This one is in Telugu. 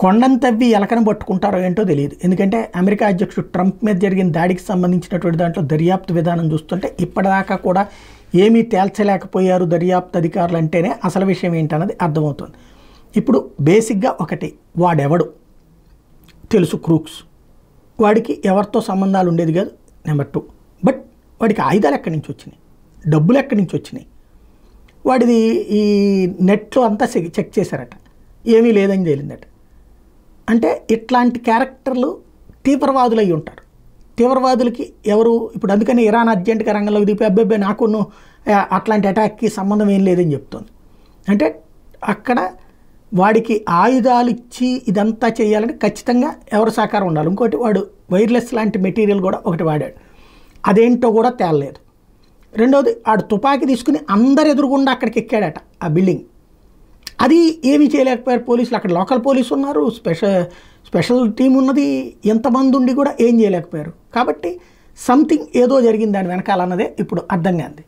కొండను తవ్వి ఎలకను పట్టుకుంటారో ఏంటో తెలియదు. ఎందుకంటే అమెరికా అధ్యక్షుడు ట్రంప్ మీద జరిగిన దాడికి సంబంధించినటువంటి దాంట్లో దర్యాప్తు విధానం చూస్తుంటే ఇప్పటిదాకా కూడా ఏమీ తేల్చలేకపోయారు దర్యాప్తు అధికారులు అంటేనే అసలు విషయం ఏంటన్నది అర్థమవుతుంది. ఇప్పుడు బేసిక్గా ఒకటి, వాడెవడు తెలుసు, క్రూక్స్, వాడికి ఎవరితో సంబంధాలు ఉండేది కాదు. నెంబర్ 2, బట్ వాడికి ఆయుధాలు ఎక్కడి నుంచి వచ్చినాయి, డబ్బులు ఎక్కడి నుంచి వచ్చినాయి, వాడిది ఈ నెట్లో అంతా చెక్ చేశారట, ఏమీ లేదని తేలిందట. అంటే ఇట్లాంటి క్యారెక్టర్లు తీవ్రవాదులు అయి ఉంటారు. తీవ్రవాదులకి ఎవరు ఇప్పుడు, అందుకని ఇరాన్ అర్జెంటుగా రంగంలోకి దిపి అబ్బాయి నాకును అట్లాంటి అటాక్కి సంబంధం ఏం లేదని చెప్తోంది. అంటే అక్కడ వాడికి ఆయుధాలు ఇచ్చి ఇదంతా చేయాలంటే ఖచ్చితంగా ఎవరి సహకారం ఉండాలి. ఇంకోటి, వాడు వైర్లెస్ లాంటి మెటీరియల్ కూడా ఒకటి వాడాడు, అదేంటో కూడా తేలలేదు. రెండవది, ఆడు తుపాకీ తీసుకుని అందరు ఎదురుగుండా అక్కడికి ఎక్కాడట ఆ బిల్డింగ్. అది ఏమీ చేయలేకపోయారు పోలీసులు. అక్కడ లోకల్ పోలీసు ఉన్నారు, స్పెషల్ టీం ఉన్నది, ఎంతమంది ఉండి కూడా ఏం చేయలేకపోయారు. కాబట్టి సంథింగ్ ఏదో జరిగింది దాని వెనకాలన్నదే ఇప్పుడు అర్థం కాంది.